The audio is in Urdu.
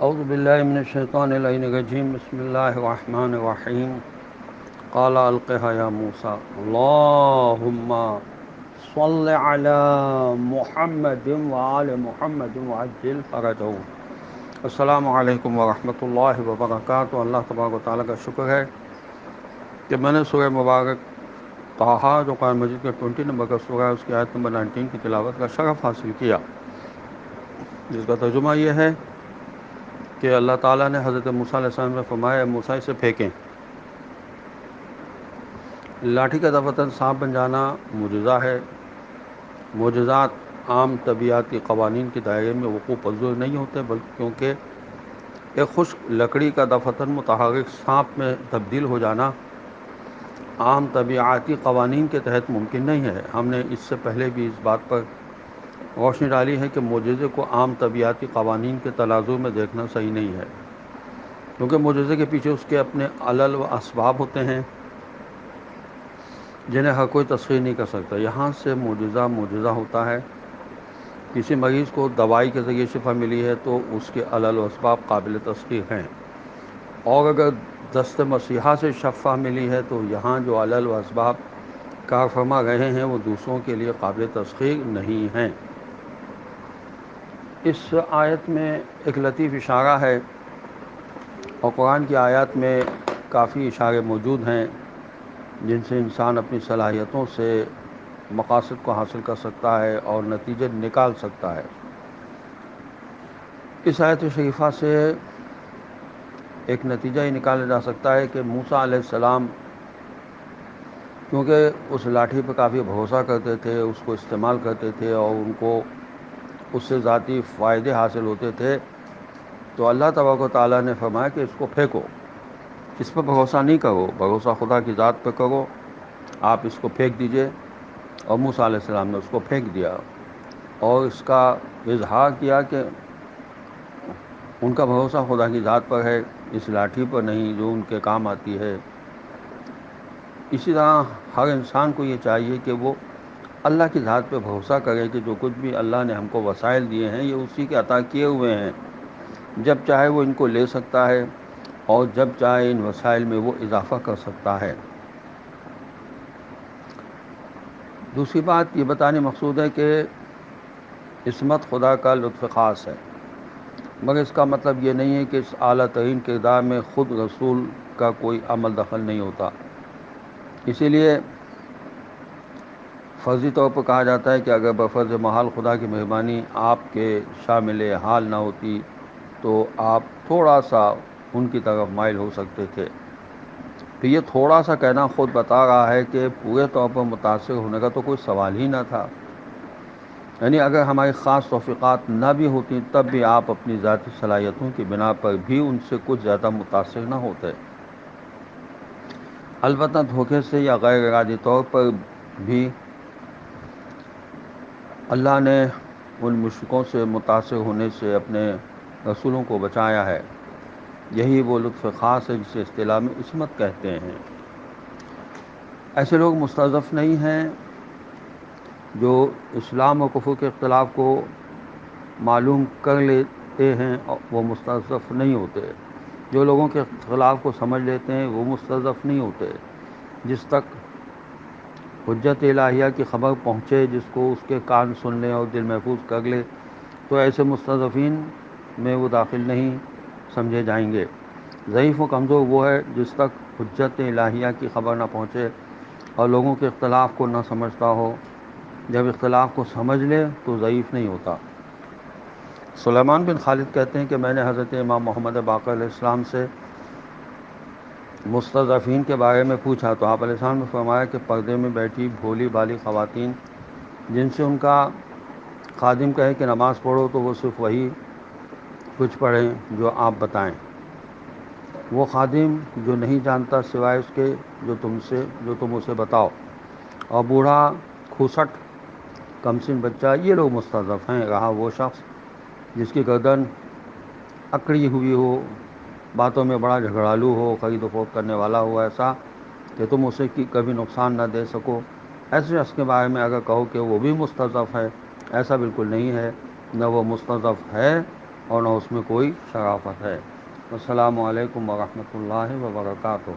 اعوذ باللہ من الشیطان الرجیم بسم اللہ الرحمن الرحیم قال القها یا موسیٰ اللہم صل علی محمد وآل محمد وعجل فرجہ۔ السلام علیکم ورحمۃ اللہ وبرکاتہ۔ اللہ تبارک و تعالیٰ کا شکر ہے کہ میں نے سورہ مبارک طٰہٰ جو قرآن مجید کا 20 نمبر کا سورہ ہے اس کی آیت نمبر 19 کی تلاوت کا شرف حاصل کیا، جس کا ترجمہ یہ ہے کہ اللہ تعالیٰ نے حضرت موسیٰ علیہ السلام نے فرمایا موسیٰ اسے پھینکیں۔ لاٹھی کا دفتر سانپ بن جانا معجزہ ہے۔ معجزات عام طبیعتی قوانین کے دائرے میں وقوع پذیر نہیں ہوتے، بلکہ کیونکہ ایک خشک لکڑی کا دفتر متحرک سانپ میں تبدیل ہو جانا عام طبیعتی قوانین کے تحت ممکن نہیں ہے۔ ہم نے اس سے پہلے بھی اس بات پر روشنی ڈالی ہے کہ معجزے کو عام طبیعتی قوانین کے تناظر میں دیکھنا صحیح نہیں ہے، کیونکہ معجزے کے پیچھے اس کے اپنے علل و اسباب ہوتے ہیں جنہیں ہر کوئی تسخیر نہیں کر سکتا۔ یہاں سے معجزہ ہوتا ہے۔ کسی مریض کو دوائی کے ذریعے شفا ملی ہے تو اس کے علل و اسباب قابل تسخیر ہیں، اور اگر دست مسیحا سے شفا ملی ہے تو یہاں جو علل و اسباب کار فرما رہے ہیں وہ دوسروں کے لیے قابل تسخیر نہیں ہیں۔ اس آیت میں ایک لطیف اشارہ ہے، اور قرآن کی آیات میں کافی اشارے موجود ہیں جن سے انسان اپنی صلاحیتوں سے مقاصد کو حاصل کر سکتا ہے اور نتیجے نکال سکتا ہے۔ اس آیت شریفہ سے ایک نتیجہ یہ نکالا جا سکتا ہے کہ موسیٰ علیہ السلام کیونکہ اس لاٹھی پہ کافی بھروسہ کرتے تھے، اس کو استعمال کرتے تھے اور ان کو اس سے ذاتی فائدے حاصل ہوتے تھے، تو اللہ تبارک و تعالیٰ نے فرمایا کہ اس کو پھینکو، اس پہ بھروسہ نہیں کرو، بھروسہ خدا کی ذات پہ کرو، آپ اس کو پھینک دیجئے۔ اور موسیٰ علیہ السلام نے اس کو پھینک دیا اور اس کا اظہار کیا کہ ان کا بھروسہ خدا کی ذات پر ہے، اس لاٹھی پر نہیں جو ان کے کام آتی ہے۔ اسی طرح ہر انسان کو یہ چاہیے کہ وہ اللہ کی ذات پہ بھروسہ کرے کہ جو کچھ بھی اللہ نے ہم کو وسائل دیے ہیں یہ اسی کے عطا کیے ہوئے ہیں، جب چاہے وہ ان کو لے سکتا ہے اور جب چاہے ان وسائل میں وہ اضافہ کر سکتا ہے۔ دوسری بات یہ بتانے مقصود ہے کہ عصمت خدا کا لطف خاص ہے، مگر اس کا مطلب یہ نہیں ہے کہ اس اعلیٰ ترین کردار میں خود رسول کا کوئی عمل دخل نہیں ہوتا۔ اسی لیے فرضی طور پر کہا جاتا ہے کہ اگر بفرض محال خدا کی مہربانی آپ کے شامل حال نہ ہوتی تو آپ تھوڑا سا ان کی طرف مائل ہو سکتے تھے۔ تو یہ تھوڑا سا کہنا خود بتا رہا ہے کہ پورے طور پر متاثر ہونے کا تو کوئی سوال ہی نہ تھا، یعنی اگر ہماری خاص توفیقات نہ بھی ہوتی تب بھی آپ اپنی ذاتی صلاحیتوں کی بنا پر بھی ان سے کچھ زیادہ متاثر نہ ہوتے۔ البتہ دھوکے سے یا غیر ارادی طور پر بھی اللہ نے ان مشرکوں سے متاثر ہونے سے اپنے رسولوں کو بچایا ہے۔ یہی وہ لطف خاص ہے جسے اصطلاح میں عصمت کہتے ہیں۔ ایسے لوگ مستضعف نہیں ہیں جو اسلام و کفر کے اختلاف کو معلوم کر لیتے ہیں، وہ مستضعف نہیں ہوتے۔ جو لوگوں کے اختلاف کو سمجھ لیتے ہیں وہ مستضعف نہیں ہوتے۔ جس تک حجت الہیہ کی خبر پہنچے، جس کو اس کے کان سن لیں اور دل محفوظ کر لے، تو ایسے مستضعفین میں وہ داخل نہیں سمجھے جائیں گے۔ ضعیف و کمزور وہ ہے جس تک حجت الہیہ کی خبر نہ پہنچے اور لوگوں کے اختلاف کو نہ سمجھتا ہو۔ جب اختلاف کو سمجھ لے تو ضعیف نہیں ہوتا۔ سلیمان بن خالد کہتے ہیں کہ میں نے حضرت امام محمد باقر علیہ السلام سے مستضعفین کے بارے میں پوچھا تو آپ علیہ السلام نے فرمایا کہ پردے میں بیٹھی بھولی بالی خواتین جن سے ان کا خادم کہے کہ نماز پڑھو تو وہ صرف وہی کچھ پڑھیں جو آپ بتائیں، وہ خادم جو نہیں جانتا سوائے اس کے جو تم اسے بتاؤ، اور بوڑھا کھوسٹ کمسن بچہ، یہ لوگ مستضعف ہیں۔ رہا وہ شخص جس کی گردن اکڑی ہوئی ہو، باتوں میں بڑا جھگڑالو ہو، خرید و فروخت کرنے والا ہو ایسا کہ تم اسے کبھی نقصان نہ دے سکو، ایسے شخص کے بارے میں اگر کہو کہ وہ بھی مستضعف ہے، ایسا بالکل نہیں ہے، نہ وہ مستضعف ہے اور نہ اس میں کوئی شرافت ہے۔ السلام علیکم ورحمۃ اللہ وبرکاتہ۔